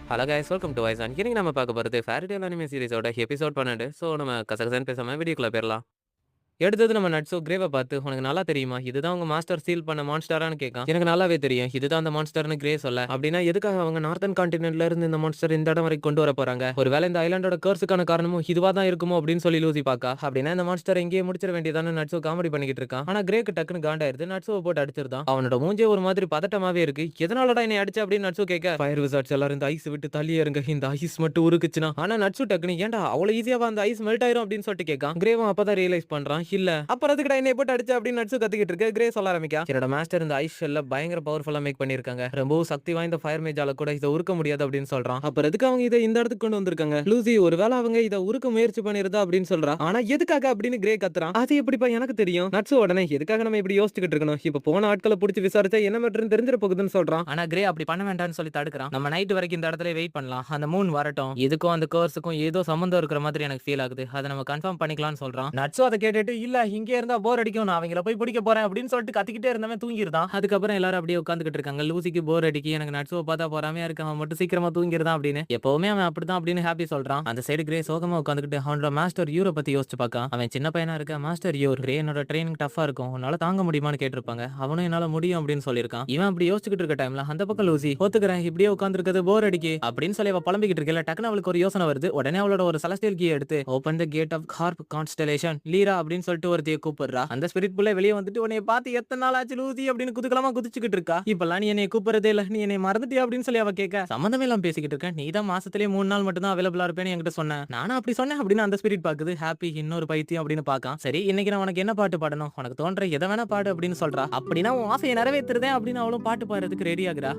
Hello guys, welcome to voice. இன்னைக்கு நம்ம பார்க்க போகிறது ஃபேரி டேல் அனிமே சீரிஸோட எபிசோட் 12. ஸோ நம்ம கசகசன்னு பேசாமல் வீடியோக்குள்ளே போயிடலாம். எடுத்தது நம்ம நட்ஸோ கிரேவை பார்த்து, உனக்கு நல்லா தெரியுமா இதுதான் உங்க மாஸ்டர் சீல் பண்ண மான்ஸ்டரான்னு கேட்கான். எனக்கு நல்லாவே தெரியும் இதுதான் அந்த மான்ஸ்டர்னு கிரே சொல்ல. அப்படின்னா எதுக்காக அவங்க நார்த்தன் கான்டினென்ட்ல இருந்து இந்த மான்ஸ்டர் இந்த இடம் வரைக்கும் கொண்டு வர போறாங்க? ஒருவேளை இந்த ஐலாண்டோட கர்ஸுக்கான காரணமும் இதுவா தான் இருக்குமோ அப்படின்னு சொல்லி லூசி பாக்கா. அப்படின்னா இந்த மான்ஸ்டர் எங்கேயே முடிச்சிட வேண்டியதான நட்ஸோ காமெடி பண்ணிக்கிட்டு இருக்கான். ஆனா கிரேக்கு டக்குன்னு காண்டாயிருது. நட்ஸோ போட்டு அடிச்சிருந்தான். அவனோட மூஞ்சே ஒரு மாதிரி பதட்டமாவே இருக்கு. எதனாலடா என்னை அடிச்ச அப்படின்னு நட்ஸோ கேட்க, ஃபயர் விசார்ட்ஸ் எல்லாரும் இந்த ஐஸ் விட்டு தள்ளி இறங்க, இந்த ஐஸ் மட்டும் உருக்குச்சுன்னா. ஆனா நட்ஸோ டக்குன்னு ஏன்டா அவ்வளவு ஈஸியாவா அந்த ஐஸ் மெல்ட் ஆயிரும் அப்படின்னு சொல்லிட்டு கேட்கான். கிரேவும் அப்பதான் ரியலைஸ் பண்றான், இல்ல அப்புறம் என்னை போட்டு அடிச்சு அப்படின்னு நட்சு கத்திக்கிட்டு இருக்கு. கிரே சொல்ல ஆரம்பிக்கா, என்னோட மாஸ்டர் இந்த ஐஸ் ஷெல்ல பயங்கர பவர்ஃபுல்லா மேக் பண்ணிருக்காங்க. ரொம்பவும் சக்தி வாய்ந்த ஃபயர் மேஜால கூட இதை உருக்க முடியாது அப்படின்னு சொல்றான். அப்புறம் எதுக்கு அவங்க இதை இந்த இடத்துக்கு கொண்டு வந்திருக்காங்க? லூசி, ஒருவேளை அவங்க இதை உருக்க முயற்சி பண்ணிருந்தா அப்படின்னு சொல்றா. ஆனா எதுக்காக அப்படின்னு கிரே கத்துறான். அது எப்படிப்பா எனக்கு தெரியும்? நட்சு உடனே எதுக்காக நம்ம இப்படி யோசிச்சுக்கிட்டு இருக்கணும்? இப்ப போன ஆட்களை பிடிச்சி விசாரிச்சா என்ன மட்டும் தெரிஞ்சிட போகுதுன்னு சொல்றான். ஆனா கிரே அப்படி பண்ண வேண்டாம்னு சொல்லி தடுக்கிறான். நம்ம நைட் வரைக்கும் இந்த இடத்துல வெயிட் பண்ணலாம், அந்த மூன் வரட்டும். இதுக்கும் அந்த கோர்ஸுக்கும் ஏதோ சம்பந்தம் இருக்கிற மாதிரி எனக்கு ஃபீல் ஆகுது, அதை நம்ம கன்ஃபார்ம் பண்ணிக்கலாம்னு சொல்றான். நட்சு அதை கேட்டுட்டு, இல்ல இங்கே இருந்தா போர் அடிக்கும், நான் அவங்கள போய் பிடிக்க போறேன் அப்படின்னு சொல்லிட்டு கத்திக்கிட்டே இருந்தவன் தூங்கிருந்தான். அதுக்கப்புறம் எல்லாரும் அப்படியே உட்காந்துக்கிட்டு இருக்காங்க. லூசிக்கு போர் அடிக்கி, எனக்கு நட்ஸோ பார்த்தா போறாமையா இருக்கு, அவன் மட்டும் சீக்கிரமா தூங்கிருந்தான் அப்படின்னு. எப்பவுமே அவன் அப்படிதான் அப்படின்னு ஹாப்பி சொல்றான். அந்த சைடு கிரே சோகமா உட்காந்துக்கிட்டு அவனோட மாஸ்டர் யூரை பத்தி யோசிச்சு பார்க்க. அவன் சின்ன பையனா இருக்க. மாஸ்டர் யூர், கிரே என்னோட ட்ரைனிங் டஃபா இருக்கும், உன்னால தாங்க முடியுமான்னு கேட்டிருப்பாங்க. அவனும் என்னால முடியும் அப்படின்னு சொல்லியிருக்கான். இவன் அப்படி யோசிச்சுக்கிட்டு இருக்க டைம்ல அந்த பக்கம் லூசி, ஒத்துக்கிறேன் இப்படியே உட்காந்துருக்கிறது போர் அடிக்கி அப்படின்னு சொல்லி அவ புலம்பிக்கிட்டு இருக்கல. டக்குனு அவளுக்கு ஒரு யோசனை வருது. உடனே அவளோட ஒரு செலஸ்டியல் கீ எடுத்து open the gate of harp constellation Lyra அப்படின்னு சொல்லிட்டு ஒருத்தைய கூப்பிடுறா. அந்த ஸ்பிரிட் புள்ள வெளியே வந்துட்டு, உன்னை பார்த்து எத்தனை நாள் ஆச்சு லூசி அப்படின்னு குதுக்கலமா குதிச்சுக்கிட்டு இருக்கா. இப்பெல்லாம் நீ என்னை கூப்பிடுறதே இல்ல, நீ என்னை மறந்துட்டியா அப்படின்னு சொல்லி அவ கேட்க, சம்பந்தமே எல்லாம் பேசிக்கிட்டு இருக்கேன், நீ தான் மாசத்திலே 3 நாள் மட்டும் தான் அவைலபிளா இருப்பேன்னு என்கிட்ட சொன்னேன். நானும் அப்படி சொன்னேன் அப்படின்னு அந்த ஸ்பிரிட் பாக்குது. ஹாப்பி இன்னொரு பைத்தியம் அப்படின்னு பாக்கான். சரி, இன்னைக்கு நான் உனக்கு என்ன பாட்டு பாடணும்? உனக்கு தோன்ற எதை வேணா பாடு அப்படின்னு சொல்றா. அப்படின்னா உன் ஆசையை நிறைவேற்றுறதேன் அப்படின்னு அவளும் பாட்டு பாடுறதுக்கு ரெடி ஆகுறா.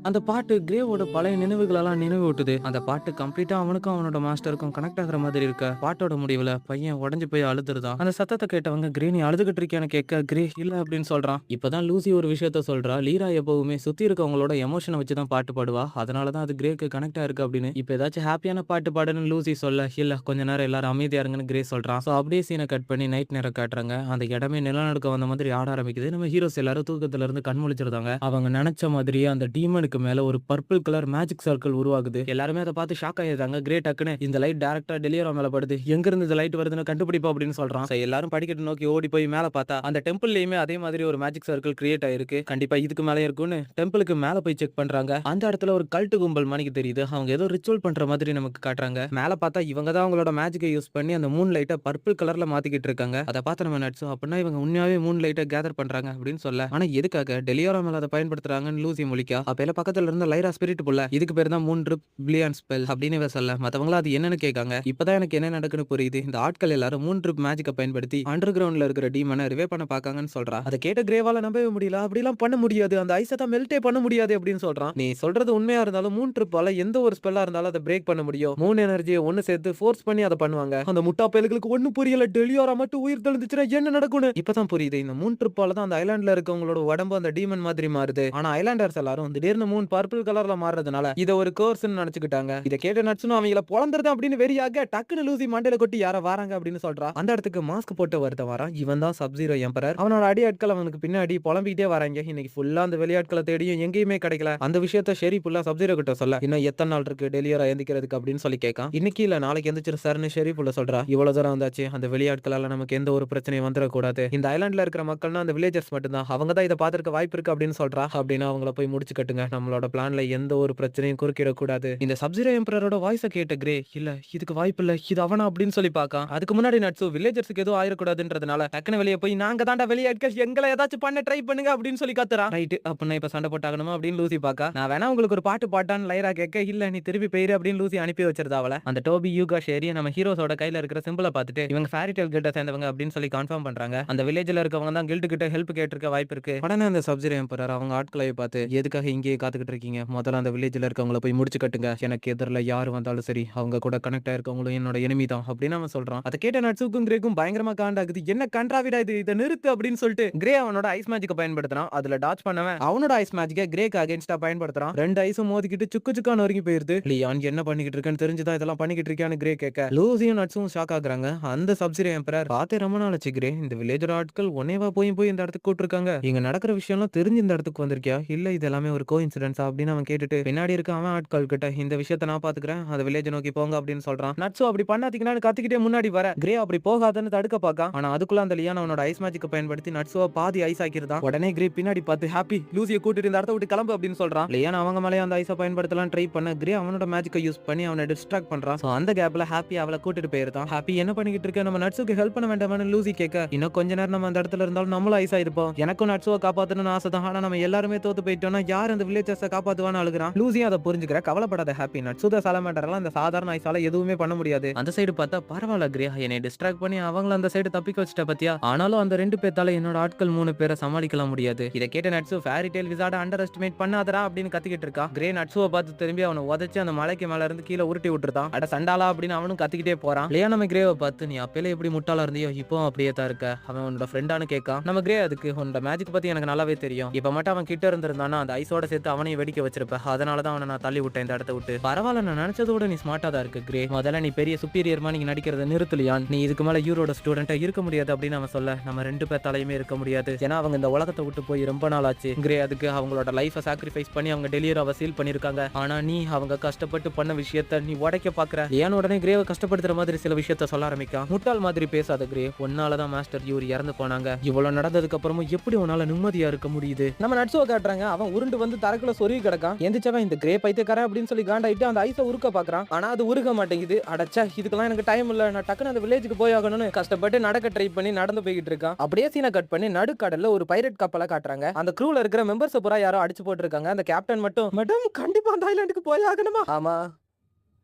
அந்த பாட்டு கிரேவோட பழைய நினைவுகளெல்லாம் நினைவு விட்டுது. அந்த பாட்டு கம்ப்ளீட்டா அவனுக்கும் அவனோட மாஸ்டருக்கும் கனெக்ட் ஆகிற மாதிரி இருக்க. பாட்டோட முடிவுல பையன் உடஞ்சு போய் அழுதுருதான். அந்த சத்தத்தை கேட்டவங்க, கிரே நீ அழுதுகிட்டு இருக்கியான்னு கேட்க, கிரே இல்ல அப்படின்னு சொல்றான். இப்பதான் லூசி ஒரு விஷயத்த சொல்றா. லீரா எப்பவுமே சுத்தி இருக்கவங்களோட எமோஷனை வச்சுதான் பாட்டு பாடுவா, அதனாலதான் அது கிரேக்கு கனெக்ட் ஆயிருக்கு அப்படின்னு. இப்ப ஏதாச்சும் ஹாப்பியான பாட்டு பாடுன்னு லூசி சொல்ல, இல்ல கொஞ்ச நேரம் எல்லாரும் அமைதியா இருங்கன்னு கிரே சொல்றான். சோ அப்படியே சீனை கட் பண்ணி நைட் நேரம் காட்டுறாங்க. அந்த இடமே நிலநடுக்க வந்த மாதிரி ஆட ஆரம்பிக்குது. நம்ம ஹீரோஸ் எல்லாரும் தூக்கத்துல இருந்து கண் முழிச்சிருந்தாங்க. அவங்க நினைச்ச மாதிரியே அந்த டீமனுக்கு மேல ஒரு பர்பிள் கலர் மேஜிக் சர்க்கிள் உருவாகுது. எல்லாருமே அதை பார்த்து ஷாக் ஆயிடுறாங்க. கிரே டக்குன்னு இந்த லைட் டைரக்டா டெலியரோ மேல படுது, எங்க இருந்து இந்த லைட் வருதுன்னு கண்டுபிடிப்போம் அப்படின்னு சொல்றான். எல்லாரும் படிக்கட்டு நோக்கி ஓடி போய் மேல பார்த்தா அந்த டெம்பிள்லயுமே அதே மாதிரி ஒரு மேஜிக் சர்க்கிள் கிரியேட் ஆயிருக்கு. கண்டிப்பா இதுக்கு மேலே இருக்கும்னு டெம்பிளுக்கு மேல போய் செக் பண்றாங்க. அந்த இடத்துல ஒரு கல்ட்டு கும்பல் மணிக்கு தெரியுது. அவங்க ஏதோ ரிச்சுவல் பண்ற மாதிரி நமக்கு காட்டுறாங்க. மேல பார்த்தா இவங்க தான் அவங்களோட மேஜிக்கை யூஸ் பண்ணி அந்த மூன் லைட்டை பர்பிள் கலர்ல மாத்திக்கிட்டு இருக்காங்க. அதை பார்த்து நம்ம நட்ஸும், அப்படின்னா இவங்க உண்மையாவே மூன் லைட்டை கேதர் பண்றாங்க அப்படின்னு சொல்ல. ஆனா எதுக்காக டெலியரோ மேல அதை பயன்படுத்துறாங்கன்னு லூசி முழிக்கா. அப்ப பக்கத்துல இருந்த லைரா ஸ்பிரிட் புள்ள, இதுக்கு பேர் தான் மூன் பில்லியன் ஸ்பெல் அப்படின்னு சொல்ல. மத்தவங்கள அது என்னன்னு கேட்காங்க. இப்பதான் எனக்கு என்ன நடக்குன்னு புரியுது. இந்த ஆட்கள் எல்லாரும் மூன் ட்ரிப் மேஜிக்கை பயன்படுத்தி அண்டர் கிரவுண்ட்ல இருக்கிற டீமனை ரிவே பண்ண பாக்காங்கன்னு சொல்றா. அதை கேட்ட கிரேவால நம்பவே முடியல. அப்படிலாம் பண்ண முடியாது, அந்த ஐஸை தான் மெல்டே பண்ண முடியாது அப்படின்னு சொல்றான். நீ சொல்றது உண்மையா இருந்தாலும் மூன் ட்ரிப்பால எந்த ஒரு ஸ்பெல்லா இருந்தாலும் அதை பிரேக் பண்ண முடியும். மூன் எனர்ஜியை ஒன்னு சேர்த்து ஃபோர்ஸ் பண்ணி அதை பண்ணுவாங்க. அந்த முட்டா பயல்களுக்கு ஒண்ணு புரியல. டெலியோரா மட்டும் உயிர் தெளிஞ்சுச்சுன்னா என்ன நடக்கும்னு இப்பதான் புரியுது. இந்த மூன் ட்ரிப்பால தான் அந்த ஐலாண்ட்ல இருக்கவங்களோட உடம்பு அந்த டீமன் மாதிரி மாறுது. ஆனா ஐலாண்டர்ஸ் எல்லாரும் திடீர்னு மூன் பர்பிள் கலர்ல மாறதுனால இத ஒரு கோர்ஸ்னு நினைச்சுக்கிட்டாங்க. இத கேட்ட நட்ஸும் அவங்கள பொளந்துறது அப்படின்னு வெறியாக டக்குன்னு லூசி மண்டையில கொட்டி யார வராங்க அப்படின்னு சொல்றா. அந்த இடத்துக்கு மாஸ்க் போட்டு ஒருத்தன் வரான். இவன் தான் சப் ஜீரோ எம்பரர். அவனோட அடியாட்கள் அவனுக்கு பின்னாடி புலம்பிக்கிட்டே வராங்க. இன்னைக்கு ஃபுல்லா அந்த வெளியாட்களை தேடியும் எங்கேயுமே கிடைக்கல. அந்த விஷயத்த ஷெரி ஃபுல்லா சப் ஜீரோ கிட்ட சொல்ல, இன்னும் எத்தனை நாள் இருக்கு டெலியரா எந்திக்கிறதுக்கு அப்படின்னு சொல்லி கேட்கான். இன்னைக்கு இல்ல நாளைக்கு எந்திரிச்சிரு சார்னு ஷெரி ஃபுல்லா சொல்றா. இவ்வளவு தூரம் வந்தாச்சு, அந்த வெளியாட்களால நமக்கு எந்த ஒரு பிரச்சனையும் வந்துடக்கூடாது. இந்த ஐலாண்ட்ல இருக்கிற மக்கள்னா அந்த வில்லேஜர்ஸ் மட்டும்தான், அவங்க தான் இதை பார்த்திருக்க வாய்ப்பு இருக்கு அப்படின்னு சொல்றா. அப்படின்னு அவங்கள போய் முடிச்சு கட்டுங்க, நம்மளோட பிளான்ல எந்த ஒரு பிரச்சனையும் குறுக்கிடக்கூடாது. இந்த சப்ஜீரோ எம்பரரோட வாய்ஸை கேட்ட கிரே, இல்ல இதுக்கு வாய்ப்பு இல்ல, இது அவனா அப்படின்னு சொல்லி பார்க்கான். அதுக்கு முன்னாடி நட்ஸு வில்லேஜர்ஸ்க்கு எதுவும் ஆயிடக்கூடாதுன்றதுனால டக்குனு வெளியே போய், நாங்க தாண்டா வெளியாட்கள், எங்களை ஏதாச்சும் பண்ண ட்ரை பண்ணுங்க அப்படின்னு சொல்லி கத்துறான். ரைட், அப்படின்னா இப்ப சண்டை போட்டாகணுமா அப்படின்னு லூசி பாக்கா. நான் வேணா உங்களுக்கு ஒரு பாட்டு பாட்டான்னு லைரா கேட்க, இல்ல நீ திருப்பி போயிரு அப்படின்னு லூசி அனுப்பி வச்சிருந்தா அவளை. அந்த டோபி யூகா ஷேரி நம்ம ஹீரோஸோட கையில இருக்கிற சிம்பிளை பார்த்துட்டு இவங்க ஃபேரி டேல் கிட்ட சேர்ந்தவங்க அப்படின்னு சொல்லி கன்ஃபார்ம் பண்றாங்க. அந்த வில்லேஜ்ல இருக்கவங்க தான் கில்ட் கிட்ட ஹெல்ப் கேட்டிருக்க வாய்ப்பு இருக்கு. உடனே அந்த சப்ஜீரோ எம்பரர் அவங்க ஆட்களை பார்த்து, எதுக்காக இங்கே காத்துக்கிட்டு இருக்கீங்க. முதல்ல அந்த வில்லேஜ்ல இருக்கவங்கள போய் முடிச்சு கட்டுங்க. எனக்கு எதிரில யார் வந்தாலும் சரி, அவங்க கூட கனெக்ட் ஆயிருக்கவங்களும் என்னோட எனிமி தான் அப்படின்னு அவன் சொல்றான். அத கேட்ட நட்சுக்கும் கிரேக்கும் பயங்கரமா காண்டாகுது. என்ன கன்றாவிடா இது, இத நிறுத்து அப்படின்னு சொல்லிட்டு கிரே அவனோட ஐஸ் மேஜிக்க பயன்படுத்துறான். அதுல டாட்ச் பண்ணவன் அவனோட ஐஸ் மேஜிக்க கிரேக்கு அகைன்ஸ்டா பயன்படுத்துறான். ரெண்டு ஐஸும் மோதிக்கிட்டு சுக்கு சுக்கான நொறுங்கி போயிருது. லியான் என்ன பண்ணிக்கிட்டு இருக்கேன்னு தெரிஞ்சுதான் இதெல்லாம் பண்ணிக்கிட்டு இருக்கான்னு கிரே கேட்க லூசியும் நட்ஸும் ஷாக் ஆகுறாங்க. அந்த சப்சிடி எம்பரர் பார்த்தே ரொம்ப நாள் ஆச்சு கிரே, இந்த வில்லேஜோட ஆட்கள் ஒன்னேவா போய் இந்த இடத்துக்கு கூட்டிருக்காங்க. இங்க நடக்கிற விஷயம்லாம் தெரிஞ்சு இந்த இடத்துக்கு வந்திருக்கியா, இல்ல இது எல்லாமே ஒரு கோஇன்சிடென்ஸா அப்படின்னு அவன் கேட்டுட்டு பின்னாடி இருக்க அவன் ஆட்கள் கிட்ட இந்த விஷயத்த நான் பாத்துக்கிறேன், அந்த வில்லேஜ் நோக்கி போங்க அப்படின்னு சொல்றான். நட்ஸோ அப்படி பண்ணாதீங்கன்னு கத்திக்கிட்டே முன்னாடி வர கிரே அப்படி போகாதன்னு தடுக்க பாக்கா. ஆனா அதுக்குள்ள அந்த லியான் அவனோட ஐஸ் மேஜிக்க பயன்படுத்தி நட்ஸோ பாதி ஐஸ் ஆக்கிருந்தான். உடனே கிரே பின்னாடி பார்த்து ஹாப்பி லூசியை கூட்டிட்டு இந்த இடத்த விட்டு கிளம்பு அப்படின்னு சொல்றான். லியான் அவங்க மேலே அந்த ஐஸை பயன்படுத்தலாம் ட்ரை பண்ண கிரே அவனோட மேஜிக்கை யூஸ் பண்ணி அவனை டிஸ்ட்ராக்ட் பண்றான். அந்த கேப்ல ஹாப்பி அவளை கூட்டிட்டு போயிருந்தான். ஹாப்பி என்ன பண்ணிக்கிட்டு இருக்க, நம்ம நட்ஸுக்கு ஹெல்ப் பண்ண வேண்டாம்னு லூசி கேட்க இன்னும் கொஞ்ச நேரம் நம்ம அந்த இடத்துல இருந்தாலும் நம்மளும் ஐஸ் ஆயிருப்போம். எனக்கும் நட்ஸுவை காப்பாத்தணும்னு ஆசை தான், ஆனா நம்ம எல்லாருமே தோத்து போயிட்டோம்னா யார் அந்த வில்லேஜர்ஸை காப்பாத்துவான்னு அழுகுறான். லூசியும் அதை புரிஞ்சுக்கிற கவலைப்படாத ஹாப்பி, நட்ஸுத சாலமேண்டர்லாம் இந்த சாதாரண ஐஸால எதுவுமே பண்ண முடியாது. அந்த சைடு பார்த்தா பரவாயில்ல கிரே, என்னை டிஸ்ட்ராக்ட் பண்ணி அவங்கள அந்த சைடு தப்பிக்க வச்சுட்ட பத்தியா. ஆனாலும் அந்த ரெண்டு பேத்தால என்னோட ஆட்கள் 3 பேரை சமாளிக்கலாம் முடியாது. இதை கேட்ட நட்ஸு ஃபேரி டெய்ல் விசார்ட அண்டர் எஸ்டிமேட் பண்ணாதடா அப்படின்னு கத்திக்கிட்டு இருக்கா. கிரே நட்ஸுவை பார்த்து திரும்பி அவனை உதச்சு அந்த மலைக்கு மேல இருந்து கீழே உருட்டி விட்டுருந்தான். அட சண்டாலா அப்படின்னு அவனும் கத்திக்கிட்டே போறான். லியா நம்ம கிரேவை பார்த்து நீ அப்பேல எப்படி முட்டாளா இருந்தியோ இப்போ அப்படியே தான் இருக்க, அவன் உன்னோட ஃப்ரெண்டானு கேட்கான். நம்ம கிரே அதுக்கு உன்னோட மேஜிக் பத்தி எனக்கு நல்லாவே தெரியும், இப்ப மட்டும் அவன் கிட்ட இருந்திருந்தானா அந்த ஐஸோட சேர்த்து அவனையும் வெடிக்க வச்சிருப்ப, அதனாலதான் அவனை நான் தள்ளி விட்டேன் இந்த இடத்த விட்டு. பரவாயில்ல, நான் நினைச்சதோட நீ ஸ்மார்ட்டா தான் இருக்கு கிரே, முதல்ல நீ பெரிய சுப்பீரியர்மா நீங்க நடிக்கிறத நிறுத்தலையான், நீ இதுக்கு மேல யூரோட ஸ்டூடெண்டா இருக்க முடியாது அப்படின்னு அவன் சொல்ல நம்ம ரெண்டு பேத்தாலையுமே இருக்க முடியாது, ஏன்னா அவங்க இந்த உலகத்தை விட்டு போய் ரொம்ப நாள் ஆச்சு கிரே, அதுக்கு அவங்களோட லைஃபை சாக்ரிஃபைஸ் பண்ணி அவங்க டெலிவரி சீல் பண்ணிருக்காங்க, ஆனா நீ அவங்க கஷ்டப்பட்டு பண்ண விஷயத்த நீ உடைக்க பாக்குற. ஏன் உடனே கிரேவை கஷ்டப்படுத்துற மாதிரி சில விஷயத்த சொல்ல ஆரம்பிக்கான். முட்டாள் மாதிரி பேசாத கிரே, உன்னாலதான் மாஸ்டர் யூர் இறந்து போனாங்க, இவ்வளவு நடந்ததுக்கு அப்புறமும் எப்படி உன்னால நிம்மதியா இருக்க முடியுது. நம்ம நட்ஸுவை காட்டுறாங்க, அவன் உருண்டு வந்து தரக்குள்ள சொருகி கிடக்கான். எந்திரிச்சவன் இந்த கிரே பைத்தியக்காரன் அப்படின்னு சொல்லி காண்டாயிட்டு அந்த ஐஸை உருக்க பாக்குறான். ஆனா அது உருக மாட்டேங்குது. அடச்சா இதுக்கெல்லாம் எனக்கு டைம் இல்ல, நான் டக்குன்னு அந்த வில்லேஜுக்கு போய் ஆகணும்னு கஷ்டப்பட்டு நடக்க ட்ரை பண்ணி நடந்து போய்கிட்டு இருக்கான். அப்படியே சீனை கட் பண்ணி நடுக்கடல்ல ஒரு பைரட் கப்பலை காட்டுறாங்க. அந்த க்ரூல இருக்கிற மெம்பர்ஸ் பூரா யாரோ அடிச்சு போட்டுருக்காங்க. அந்த கேப்டன் மட்டும் மேடம் கண்டிப்பா அந்த ஐலாண்டுக்கு போய் ஆகணுமா. ஆமா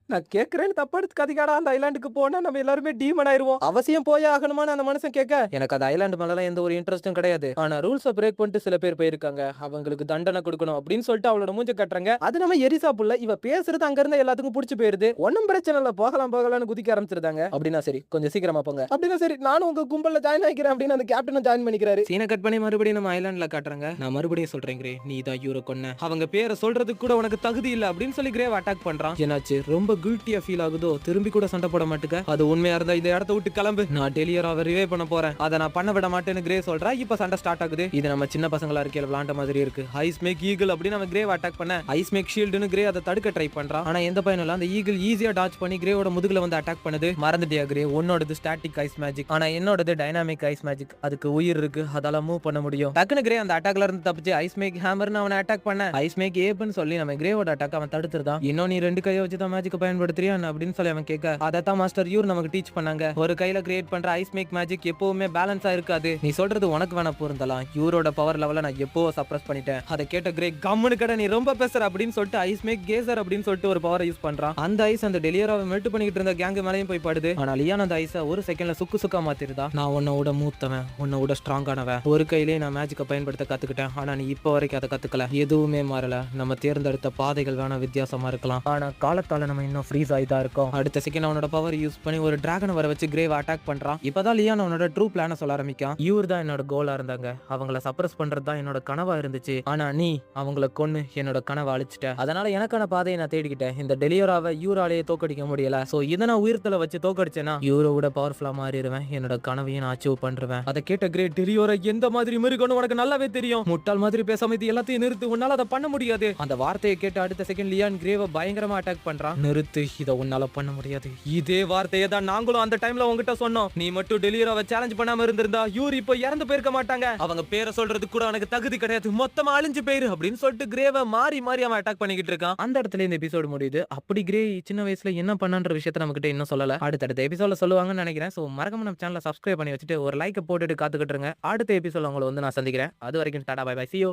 நான் கேட்கறேன்னு தப்பா எடுத்துக்காதீங்கடா, அந்த ஐலாண்டுக்கு போனா நம்ம எல்லாருமே டீமன் ஆயிருவோம், அவசியம் போய் ஆகணுமான்னு அந்த மனுஷன் கேட்க எனக்கு அந்த ஐலாண்டு மேலாம் எந்த ஒரு இன்ட்ரெஸ்டும் கிடையாது, ஆனா ரூல்ஸை பிரேக் பண்ணிட்டு சில பேர் போயிருக்காங்க, அவங்களுக்கு தண்டனை கொடுக்கணும் அப்படின்னு சொல்லிட்டு அவளோட மூஞ்ச கட்டுறாங்க. அது நம்ம எரிசா புள்ள, இவ பேசுறது அங்க இருந்து எல்லாத்துக்கும் பிடிச்சி போயிருது. ஒன்னும் பிரச்சனை இல்ல, போகலாம்னு குதிக்க ஆரம்பிச்சிருந்தாங்க. அப்படின்னா சரி கொஞ்சம் சீக்கிரமா போங்க, அப்படின்னா சரி நானும் உங்க கும்பல்ல ஜாயின் ஆகிக்கிறேன் அப்படின்னு அந்த கேப்டனும் ஜாயின் பண்ணிக்கிறாரு. சீனை கட் பண்ணி மறுபடியும் நம்ம ஐலாண்ட்ல காட்டுறாங்க. நான் மறுபடியும் சொல்றேன் கிரே, நீ தான் யூரோ கொன்ன, அவங்க பேரை சொல்றதுக்கு கூட உனக்கு தகுதி இல்ல அப்படின்னு சொல்லி கிரேவ் அட்டாக் பண்றான். என்னாச்சு, ரொம்ப கில்ட்டியா ஃபீல் ஆகுதோ, திரும்பி கூட சண்டை போட மாட்டுக்க, அது உண்மையா இருந்தா இந்த இடத்த விட்டு கிளம்பு, நான் டெலியராவை ரிவே பண்ண போறேன், அதை நான் பண்ண விட மாட்டேன்னு கிரே சொல்றா. இப்ப சண்டை ஸ்டார்ட் ஆகுது. இது நம்ம சின்ன பசங்களா இருக்கையில விளாண்ட மாதிரி இருக்கு. ஐஸ் மேக் ஈகிள் அப்படின்னு நம்ம கிரேவ் அட்டாக் பண்ண ஐஸ் மேக் ஷீல்டுன்னு கிரே அதை தடுக்க ட்ரை பண்றான். ஆனா எந்த பயனும் இல்ல, அந்த ஈகிள் ஈஸியா டாச் பண்ணி கிரேவோட முதுகுல வந்து அட்டாக் பண்ணுது. மறந்துட்டியா கிரே, உன்னோடது ஸ்டாட்டிக் ஐஸ் மேஜிக், ஆனா என்னோடது டைனாமிக் ஐஸ் மேஜிக், அதுக்கு உயிர் இருக்கு, அதால மூவ் பண்ண முடியும். டக்குனு கிரே அந்த அட்டாக்ல இருந்து தப்பிச்சு ஐஸ் மேக் ஹேமர்னு அவனை அட்டாக் பண்ண ஐஸ் மேக் ஏப்னு சொல்லி நம்ம கிரேவோட அட்டாக் அவன் தடுத்துறான். இன்னும் நீ ரெண்டு கையை வச்சு தான் மேஜிக் பயன்படுத்துறியா அப்படின்னு சொல்லி அவன் கேட்க அதத்தான் மாஸ்டர் யூர் நமக்கு டீச் பண்ணாங்க, ஒரு கையில கிரியேட் பண்ற ஐஸ் மேக் மேஜிக் எப்பவுமே பேலன்ஸா இருக்காது, நீ சொல்றது உனக்கு வேணா பொருந்தலாம், யூரோட பவர் லெவல நான் எப்போ சப்ரஸ் பண்ணிட்டேன். அதை கேட்ட கிரே கம்முனு கடை நீ ரொம்ப பேசுற அப்படின்னு சொல்லிட்டு ஐஸ் மேக் கேசர் அப்படின்னு சொல்லிட்டு ஒரு பவரை யூஸ் பண்றான். அந்த ஐஸ் அந்த டெலியராவை மெல்ட் பண்ணிட்டு இருந்த கேங் மேலையும் போய் படுது. ஆனா லியான் அந்த ஐஸை ஒரு செகண்ட்ல சுக்கு சுக்கா மாத்திருந்தா. நான் உன்னோட மூத்தவன், உன்னோட ஸ்ட்ராங்கானவன், ஒரு கையிலே நான் மேஜிக்கை பயன்படுத்த கத்துக்கிட்டேன், ஆனா நீ இப்போ வரைக்கும் அதை கத்துக்கல, எதுவுமே மாறல, நம்ம தேர்ந்தெடுத்த பாதைகள் வேணா வித்தியாசமா இருக்கலாம், ஆனா காலத்தால நம்ம இன்னும் ஃப்ரீஸ் ஆயிதான் இருக்கோம். அடுத்த செகண்ட் அவனோட பவர் யூஸ் பண்ணி ஒரு டிராகனை வர வச்சு கிரேவ் அட்டாக் பண்றான். இப்பதான் லியான் அவனோட ட்ரூ பிளான சொல்ல ஆரம்பிக்கான். இவர் தான் என்னோட கோலா இருந்தாங்க, அவங்கள சப்ரஸ் பண்றது தான் என்னோட கனவா இருந்துச்சு, ஆனா நீ அவங்கள கொன்னு என்னோட கனவை அழிச்சிட்ட, அதனால எனக்கான பாதையை நான் தேடிக்கிட்டேன். இந்த டெலியோராவை யூராலேயே தோக்கடிக்க முடியல, சோ இதை நான் உயிர்த்தல வச்சு தோக்கடிச்சேன்னா யூரோட பவர்ஃபுல்லா மாறிடுவேன், என்னோட கனவையும் நான் அச்சீவ் பண்றேன். அதை கேட்ட கிரே, டெலியோரா எந்த மாதிரி மிருகன்னு உனக்கு நல்லாவே தெரியும், முட்டாள் மாதிரி பேசாம இது எல்லாத்தையும் நிறுத்து, உன்னால அதை பண்ண முடியாது. அந்த வார்த்தையை கேட்டு அடுத்த செகண்ட் லியான் கிரேவை பயங்கரமா அட்டாக் பண்றான். நிறுத்து, இதை உன்னால பண்ண முடியாது. இதே வார்த்தையை தான் நாங்களும் அந்த டைம்ல உங்ககிட்ட சொன்னோம், நீ மட்டும் டெலிவராவை சேலஞ்ச் பண்ணாம இருந்திருந்தா யூர் இப்போ இறந்து போயிருக்க மாட்டாங்க, அவங்க பேரை சொல்றது கூட எனக்கு தகுதி கிடையாது, மொத்தமா அழிஞ்சு போயிரு அப்படின்னு சொல்லிட்டு கிரேவை மாறி மாறி அவன் அட்டாக் பண்ணிக்கிட்டு இருக்கான். அந்த இடத்துல இந்த எபிசோடு முடியுது. அப்படி கிரே சின்ன வயசுல என்ன பண்ணன்ற விஷயத்தை நம்ம கிட்ட இன்னும் சொல்லல, அடுத்தடுத்த எபிசோட்ல சொல்லுவாங்கன்னு நினைக்கிறேன். சோ மறக்காம நம்ம சேனலை சப்ஸ்கிரைப் பண்ணி வச்சுட்டு ஒரு லைக் போட்டுட்டு காத்துக்கிட்டு இருங்க. அடுத்த எபிசோட் உங்களை வந்து நான் சந்திக்கிறேன். அது வரைக்கும் tata bye bye, see you.